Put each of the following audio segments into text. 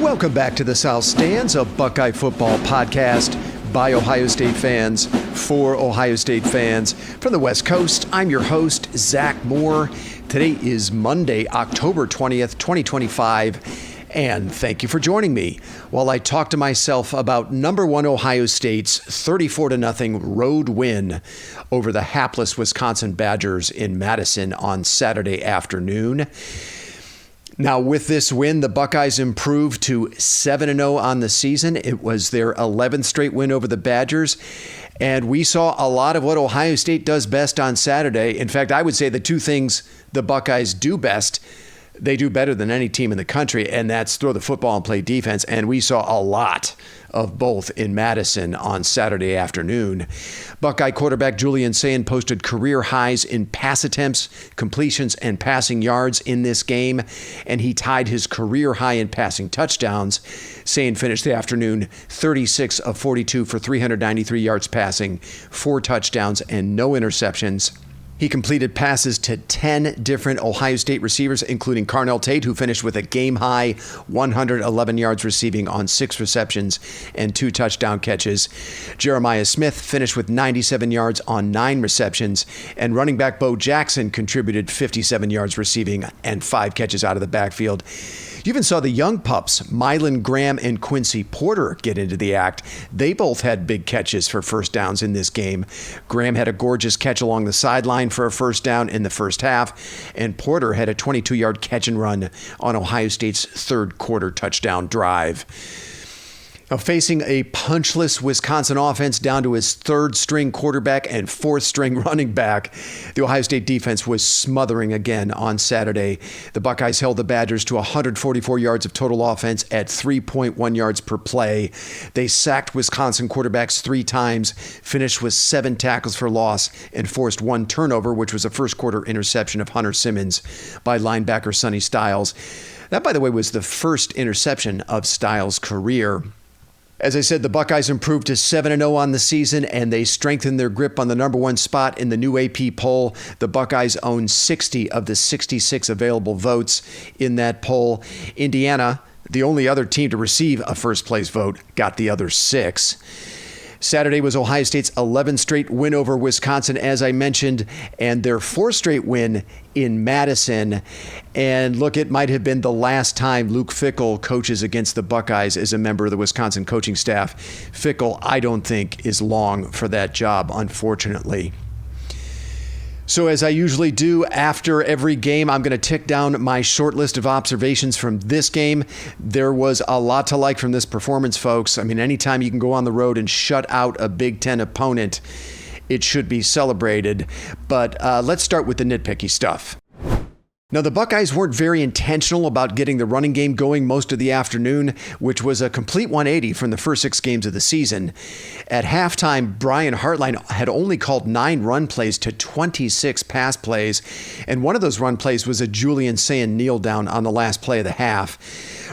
Welcome back to the South Stands, a Buckeye football podcast by Ohio State fans for Ohio State fans. From the West Coast, I'm your host, Zach Moore. Today is Monday, October 20th, 2025, and thank you for joining me while I talk to myself about number one Ohio State's 34-0 road win over the hapless Wisconsin Badgers in Madison on Saturday afternoon. Now, with this win, the Buckeyes improved to 7-0 on the season. It was their 11th straight win over the Badgers, and we saw a lot of what Ohio State does best on Saturday. In fact, I would say the two things the Buckeyes do best, they do better than any team in the country, and that's throw the football and play defense, and we saw a lot of both in Madison on Saturday afternoon. Buckeye quarterback Julian Sayin posted career highs in pass attempts, completions, and passing yards in this game, and he tied his career high in passing touchdowns. Sayin finished the afternoon 36 of 42 for 393 yards passing, 4 touchdowns, and no interceptions. He completed passes to 10 different Ohio State receivers, including Carnell Tate, who finished with a game-high 111 yards receiving on 6 receptions and 2 touchdown catches. Jeremiah Smith finished with 97 yards on 9 receptions, and running back Bo Jackson contributed 57 yards receiving and 5 catches out of the backfield. You even saw the young pups, Mylan Graham and Quincy Porter, get into the act. They both had big catches for first downs in this game. Graham had a gorgeous catch along the sideline for a first down in the first half, and Porter had a 22-yard catch and run on Ohio State's third quarter touchdown drive. Now, facing a punchless Wisconsin offense down to his third-string quarterback and fourth-string running back, the Ohio State defense was smothering again on Saturday. The Buckeyes held the Badgers to 144 yards of total offense at 3.1 yards per play. They sacked Wisconsin quarterbacks 3 times, finished with 7 tackles for loss, and forced 1 turnover, which was a first-quarter interception of Hunter Simmons by linebacker Sonny Styles. That, by the way, was the first interception of Styles' career. As I said, the Buckeyes improved to 7-0 on the season, and they strengthened their grip on the number one spot in the new AP poll. The Buckeyes own 60 of the 66 available votes in that poll. Indiana, the only other team to receive a first-place vote, got the other 6. Saturday was Ohio State's 11th straight win over Wisconsin, as I mentioned, and their 4th straight win in Madison. And look, it might have been the last time Luke Fickell coaches against the Buckeyes as a member of the Wisconsin coaching staff. Fickell, I don't think, is long for that job, unfortunately. So as I usually do after every game, I'm going to tick down my short list of observations from this game. There was a lot to like from this performance, folks. I mean, anytime you can go on the road and shut out a Big Ten opponent, it should be celebrated. But let's start with the nitpicky stuff. Now, the Buckeyes weren't very intentional about getting the running game going most of the afternoon, which was a complete 180 from the first 6 games of the season. At halftime, Brian Hartline had only called 9 run plays to 26 pass plays, and one of those run plays was a Julian Sayin kneel down on the last play of the half.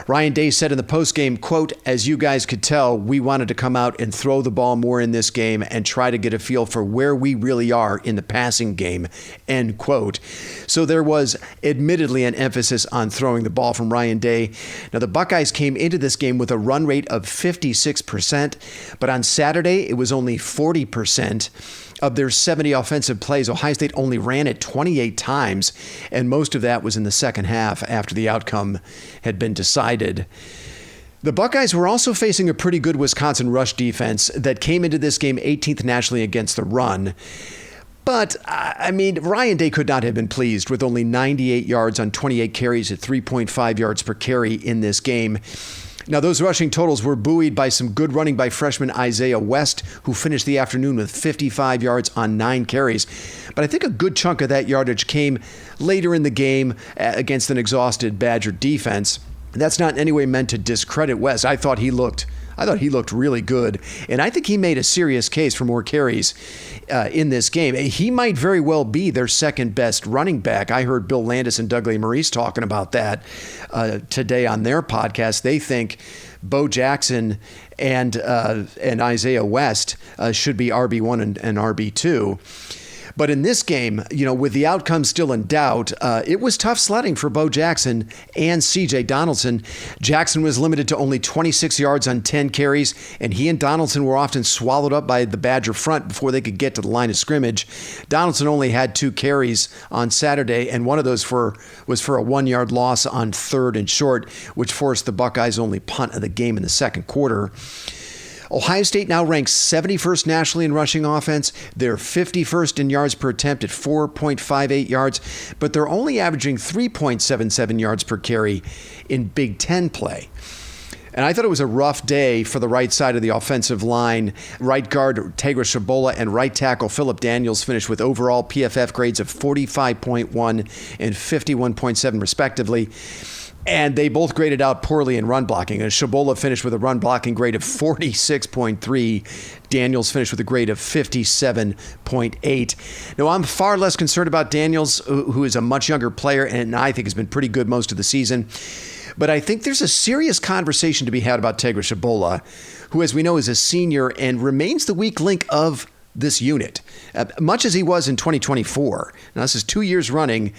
Ryan Day said in the postgame, quote, "As you guys could tell, we wanted to come out and throw the ball more in this game and try to get a feel for where we really are in the passing game," end quote. So there was admittedly an emphasis on throwing the ball from Ryan Day. Now, the Buckeyes came into this game with a run rate of 56%, but on Saturday, it was only 40%. Of their 70 offensive plays, Ohio State only ran it 28 times, and most of that was in the second half after the outcome had been decided. The Buckeyes were also facing a pretty good Wisconsin rush defense that came into this game 18th nationally against the run. But, I mean, Ryan Day could not have been pleased with only 98 yards on 28 carries at 3.5 yards per carry in this game. Now, those rushing totals were buoyed by some good running by freshman Isaiah West, who finished the afternoon with 55 yards on 9 carries. But I think a good chunk of that yardage came later in the game against an exhausted Badger defense. That's not in any way meant to discredit West. I thought he looked really good, and I think he made a serious case for more carries in this game. He might very well be their second best running back. I heard Bill Landis and Doug Maurice talking about that today on their podcast. They think Bo Jackson and Isaiah West should be RB1 and RB2. But in this game, with the outcome still in doubt, it was tough sledding for Bo Jackson and C.J. Donaldson. Jackson was limited to only 26 yards on 10 carries, and he and Donaldson were often swallowed up by the Badger front before they could get to the line of scrimmage. Donaldson only had 2 carries on Saturday, and one of those was for a 1-yard loss on 3rd and short, which forced the Buckeyes' only punt of the game in the second quarter. Ohio State now ranks 71st nationally in rushing offense. They're 51st in yards per attempt at 4.58 yards, but they're only averaging 3.77 yards per carry in Big Ten play. And I thought it was a rough day for the right side of the offensive line. Right guard Tegra Shabola and right tackle Philip Daniels finished with overall PFF grades of 45.1 and 51.7 respectively. And they both graded out poorly in run blocking. Shabola finished with a run blocking grade of 46.3. Daniels finished with a grade of 57.8. Now, I'm far less concerned about Daniels, who is a much younger player and I think has been pretty good most of the season. But I think there's a serious conversation to be had about Tegra Shabola, who, as we know, is a senior and remains the weak link of this unit, much as he was in 2024. Now, this is 2 years running.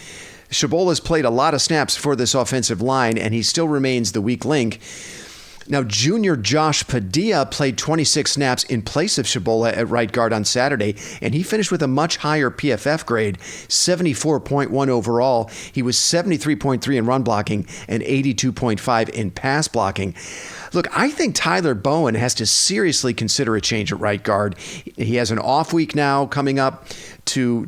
Shabola's played a lot of snaps for this offensive line, and he still remains the weak link. Now, junior Josh Padilla played 26 snaps in place of Shabola at right guard on Saturday, and he finished with a much higher PFF grade, 74.1 overall. He was 73.3 in run blocking and 82.5 in pass blocking. Look, I think Tyler Bowen has to seriously consider a change at right guard. He has an off week now coming up to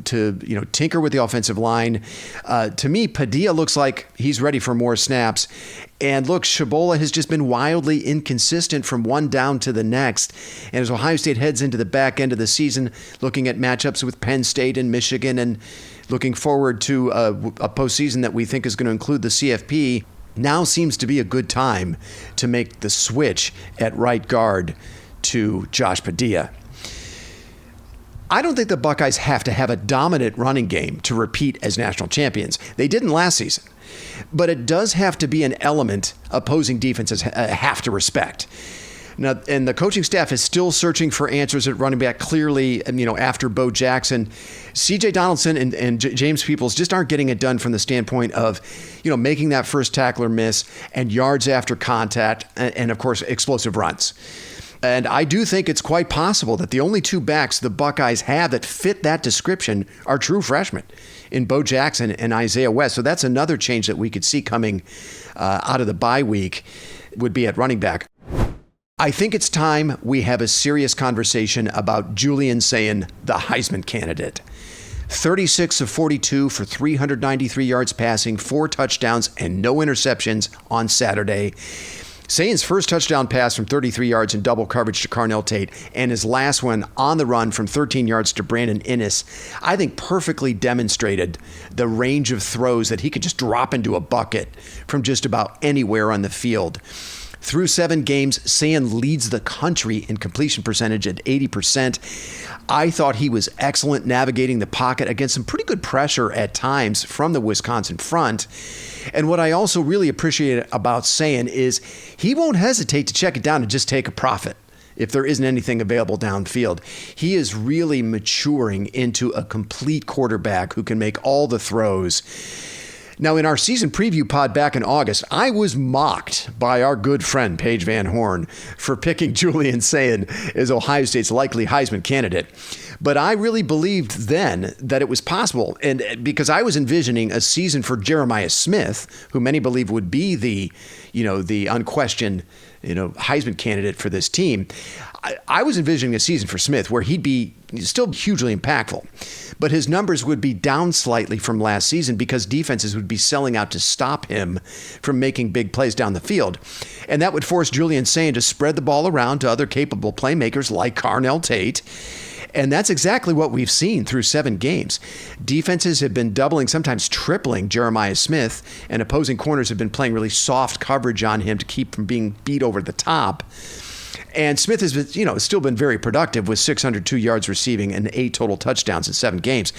tinker with the offensive line. To me, Padilla looks like he's ready for more snaps. And look, Shabola has just been wildly inconsistent from one down to the next. And as Ohio State heads into the back end of the season, looking at matchups with Penn State and Michigan and looking forward to a postseason that we think is going to include the CFP, now seems to be a good time to make the switch at right guard to Josh Padilla. I don't think the Buckeyes have to have a dominant running game to repeat as national champions. They didn't last season. But it does have to be an element opposing defenses have to respect. Now, and the coaching staff is still searching for answers at running back. Clearly, after Bo Jackson, C.J. Donaldson and James Peoples just aren't getting it done from the standpoint of, making that first tackler miss and yards after contact and of course, explosive runs. And I do think it's quite possible that the only 2 backs the Buckeyes have that fit that description are true freshmen in Bo Jackson and Isaiah West. So that's another change that we could see coming out of the bye week would be at running back. I think it's time we have a serious conversation about Julian Sayin, the Heisman candidate. 36 of 42 for 393 yards passing, 4 touchdowns, and no interceptions on Saturday. Sayin's first touchdown pass from 33 yards in double coverage to Carnell Tate and his last one on the run from 13 yards to Brandon Inniss, I think perfectly demonstrated the range of throws that he could just drop into a bucket from just about anywhere on the field. Through 7 games, Sayin leads the country in completion percentage at 80%. I thought he was excellent navigating the pocket against some pretty good pressure at times from the Wisconsin front. And what I also really appreciate about Sayin is he won't hesitate to check it down and just take a profit if there isn't anything available downfield. He is really maturing into a complete quarterback who can make all the throws. Now, in our season preview pod back in August, I was mocked by our good friend Paige Van Horn for picking Julian Sayin as Ohio State's likely Heisman candidate. But I really believed then that it was possible, and because I was envisioning a season for Jeremiah Smith, who many believe would be the unquestioned Heisman candidate for this team. I was envisioning a season for Smith where he'd be still hugely impactful, but his numbers would be down slightly from last season because defenses would be selling out to stop him from making big plays down the field. And that would force Julian Sayin to spread the ball around to other capable playmakers like Carnell Tate. And that's exactly what we've seen through 7 games. Defenses have been doubling, sometimes tripling Jeremiah Smith, and opposing corners have been playing really soft coverage on him to keep from being beat over the top. And Smith has been, still been very productive with 602 yards receiving and 8 total touchdowns in 7 games.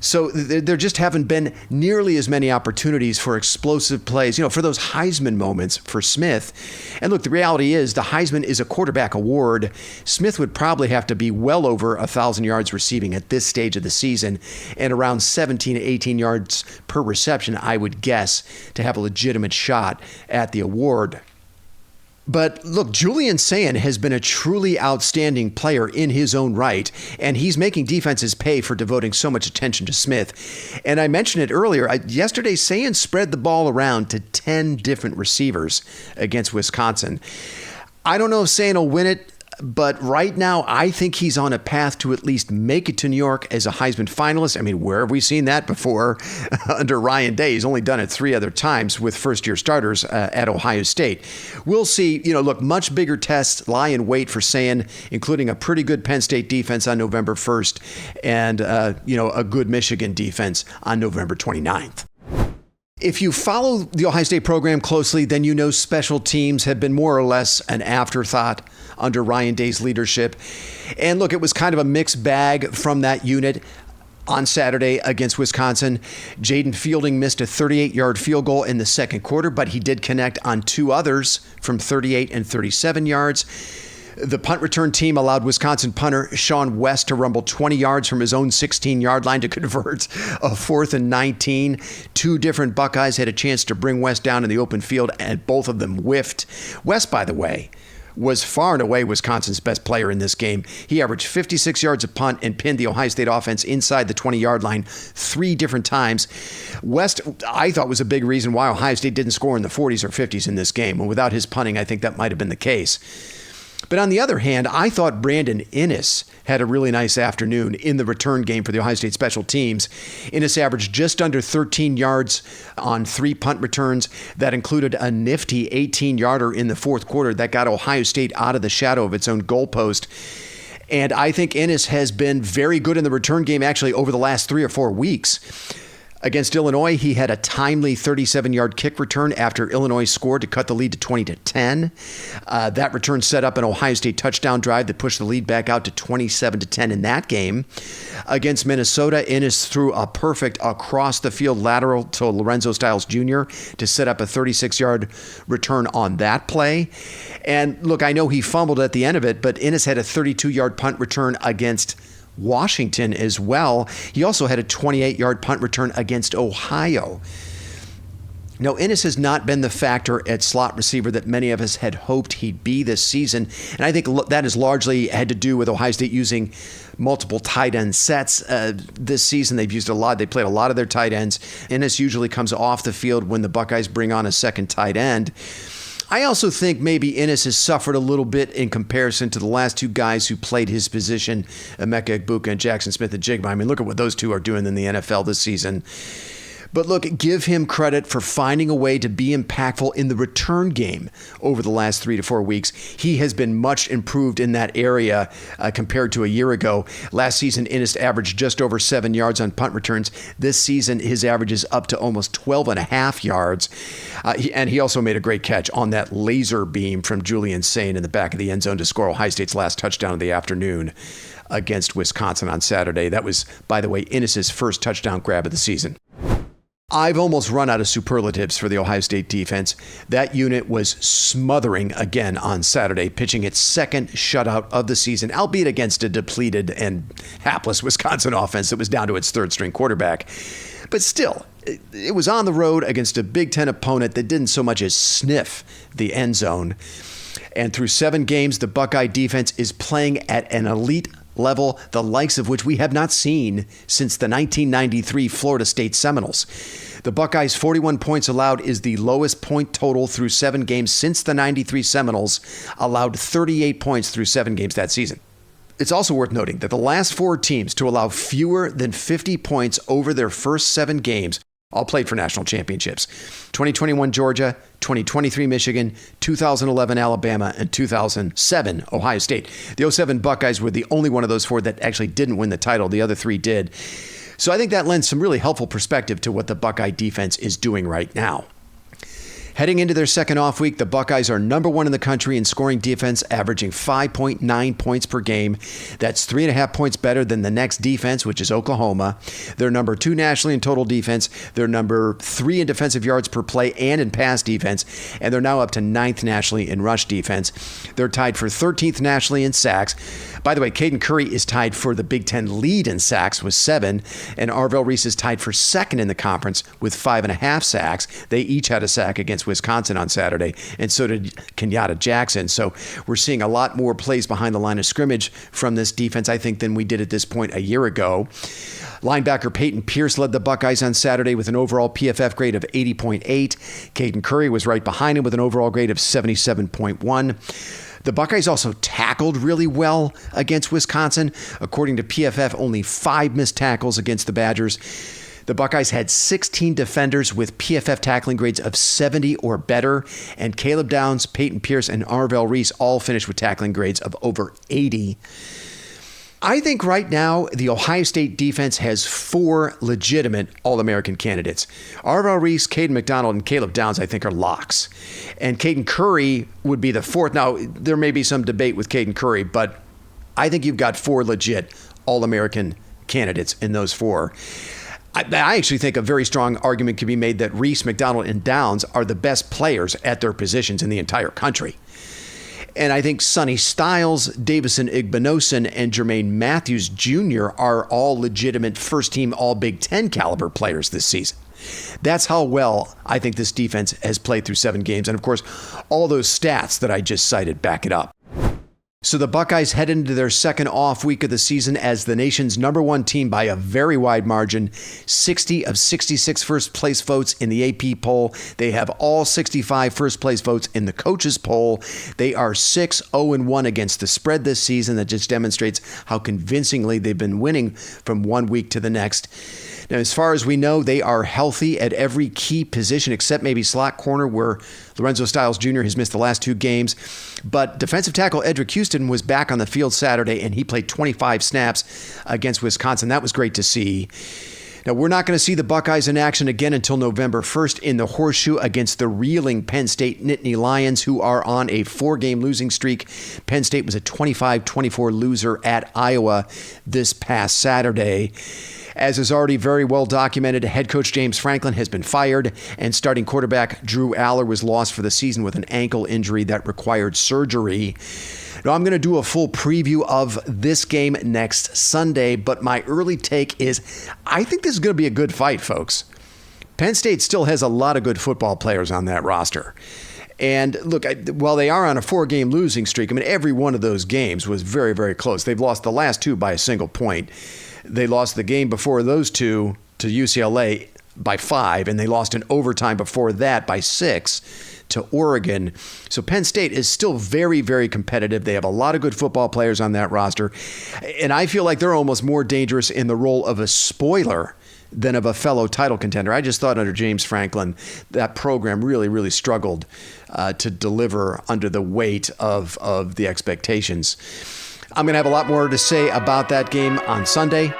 So there just haven't been nearly as many opportunities for explosive plays, for those Heisman moments for Smith. And look, the reality is the Heisman is a quarterback award. Smith would probably have to be well over 1,000 yards receiving at this stage of the season and around 17 to 18 yards per reception, I would guess, to have a legitimate shot at the award. But look, Julian Sayin has been a truly outstanding player in his own right, and he's making defenses pay for devoting so much attention to Smith. And I mentioned it earlier, yesterday Sayin spread the ball around to 10 different receivers against Wisconsin. I don't know if Sayin will win it, but right now, I think he's on a path to at least make it to New York as a Heisman finalist. I mean, where have we seen that before under Ryan Day? He's only done it 3 other times with first-year starters at Ohio State. We'll see, look, much bigger tests lie in wait for Sayin, including a pretty good Penn State defense on November 1st and, a good Michigan defense on November 29th. If you follow the Ohio State program closely, then you know special teams have been more or less an afterthought under Ryan Day's leadership. And look, it was kind of a mixed bag from that unit on Saturday against Wisconsin. Jaden Fielding missed a 38-yard field goal in the second quarter, but he did connect on 2 others from 38 and 37 yards. The punt return team allowed Wisconsin punter Sean West to rumble 20 yards from his own 16-yard line to convert a 4th and 19. 2 different Buckeyes had a chance to bring West down in the open field, and both of them whiffed. West, by the way, was far and away Wisconsin's best player in this game. He averaged 56 yards a punt and pinned the Ohio State offense inside the 20-yard line 3 different times. West, I thought, was a big reason why Ohio State didn't score in the 40s or 50s in this game. And without his punting, I think that might have been the case. But on the other hand, I thought Brandon Inniss had a really nice afternoon in the return game for the Ohio State special teams. Inniss averaged just under 13 yards on 3 punt returns. That included a nifty 18-yarder in the fourth quarter that got Ohio State out of the shadow of its own goalpost. And I think Inniss has been very good in the return game actually over the last 3 or 4 weeks. Against Illinois, he had a timely 37-yard kick return after Illinois scored to cut the lead to 20-10. That return set up an Ohio State touchdown drive that pushed the lead back out to 27-10 in that game. Against Minnesota, Inniss threw a perfect across-the-field lateral to Lorenzo Styles Jr. to set up a 36-yard return on that play. And look, I know he fumbled at the end of it, but Inniss had a 32-yard punt return against Washington as well. He also had a 28-yard punt return against Ohio. Now, Inniss has not been the factor at slot receiver that many of us had hoped he'd be this season, and I think that has largely had to do with Ohio State using multiple tight end sets this season. They've used a lot. They played a lot of their tight ends. Inniss usually comes off the field when the Buckeyes bring on a second tight end. I also think maybe Inniss has suffered a little bit in comparison to the last 2 guys who played his position, Emeka Egbuka and Jackson Smith-Njigba. I mean, look at what those 2 are doing in the NFL this season. But look, give him credit for finding a way to be impactful in the return game over the last 3 to 4 weeks. He has been much improved in that area compared to a year ago. Last season, Inniss averaged just over 7 yards on punt returns. This season, his average is up to almost 12.5 yards. And he also made a great catch on that laser beam from Julian Sayin in the back of the end zone to score Ohio State's last touchdown of the afternoon against Wisconsin on Saturday. That was, by the way, Inniss's first touchdown grab of the season. I've almost run out of superlatives for the Ohio State defense. That unit was smothering again on Saturday, pitching its second shutout of the season, albeit against a depleted and hapless Wisconsin offense that was down to its 3rd-string quarterback. But still, it was on the road against a Big Ten opponent that didn't so much as sniff the end zone. And through 7 games, the Buckeye defense is playing at an elite level, the likes of which we have not seen since the 1993 Florida State Seminoles. The Buckeyes' 41 points allowed is the lowest point total through 7 games since the 93 Seminoles allowed 38 points through 7 games that season. It's also worth noting that the last 4 teams to allow fewer than 50 points over their first 7 games all played for national championships. 2021 Georgia, 2023 Michigan, 2011 Alabama, and 2007 Ohio State. The 07 Buckeyes were the only one of those 4 that actually didn't win the title. The other 3 did. So I think that lends some really helpful perspective to what the Buckeye defense is doing right now. Heading into their second off week, the Buckeyes are number one in the country in scoring defense, averaging 5.9 points per game. That's 3.5 points better than the next defense, which is Oklahoma. They're number 2 nationally in total defense. They're number 3 in defensive yards per play and in pass defense. And they're now up to 9th nationally in rush defense. They're tied for 13th nationally in sacks. By the way, Caden Curry is tied for the Big Ten lead in sacks with 7, and Arvell Reese is tied for second in the conference with 5.5 sacks. They each had a sack against Wisconsin on Saturday, and so did Kenyatta Jackson. So we're seeing a lot more plays behind the line of scrimmage from this defense, I think, than we did at this point a year ago. Linebacker Peyton Pierce led the Buckeyes on Saturday with an overall PFF grade of 80.8. Caden Curry was right behind him with an overall grade of 77.1. The Buckeyes also tackled really well against Wisconsin. According to PFF, only 5 missed tackles against the Badgers. The Buckeyes had 16 defenders with PFF tackling grades of 70 or better, and Caleb Downs, Peyton Pierce, and Arvell Reese all finished with tackling grades of over 80. I think right now the Ohio State defense has 4 legitimate All-American candidates. Arvell Reese, Caden McDonald, and Caleb Downs, I think, are locks. And Caden Curry would be the 4th. Now, there may be some debate with Caden Curry, but I think you've got 4 legit All-American candidates in those 4. I actually think a very strong argument can be made that Reese, McDonald, and Downs are the best players at their positions in the entire country. And I think Sonny Styles, Davison Igbinosun, and Jermaine Matthews Jr. are all legitimate first-team All-Big Ten caliber players this season. That's how well I think this defense has played through 7 games. And, of course, all those stats that I just cited back it up. So the Buckeyes head into their second off week of the season as the nation's number 1 team by a very wide margin. 60 of 66 first-place votes in the AP poll. They have all 65 first-place votes in the coaches poll. They are 6-0-1 against the spread this season. That just demonstrates how convincingly they've been winning from one week to the next. Now, as far as we know, they are healthy at every key position except maybe slot corner, where Lorenzo Styles Jr. has missed the last 2 games. But defensive tackle Edric Houston was back on the field Saturday, and he played 25 snaps against Wisconsin. That was great to see. Now, we're not going to see the Buckeyes in action again until November 1st in the Horseshoe against the reeling Penn State Nittany Lions, who are on a 4-game losing streak. Penn State was a 25-24 loser at Iowa this past Saturday. As is already very well documented, head coach James Franklin has been fired, and starting quarterback Drew Aller was lost for the season with an ankle injury that required surgery. Now, I'm going to do a full preview of this game next Sunday, but my early take is I think this is going to be a good fight, folks. Penn State still has a lot of good football players on that roster. And look, while they are on a 4-game losing streak, I mean, every one of those games was very, very close. They've lost the last 2 by a single point. They lost the game before those 2 to UCLA by 5, and they lost in overtime before that by 6 to Oregon. So Penn State is still very, very competitive. They have a lot of good football players on that roster, and I feel like they're almost more dangerous in the role of a spoiler than of a fellow title contender. I just thought under James Franklin, that program really, really struggled to deliver under the weight of the expectations. I'm going to have a lot more to say about that game on Sunday.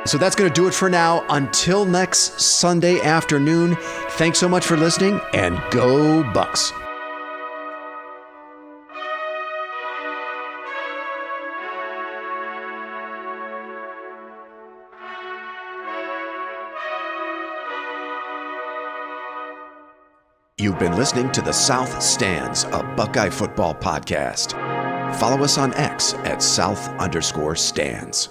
So that's going to do it for now. Until next Sunday afternoon, thanks so much for listening, and go Bucks. You've been listening to The South Stands, a Buckeye football podcast. Follow us on X at South_Stands.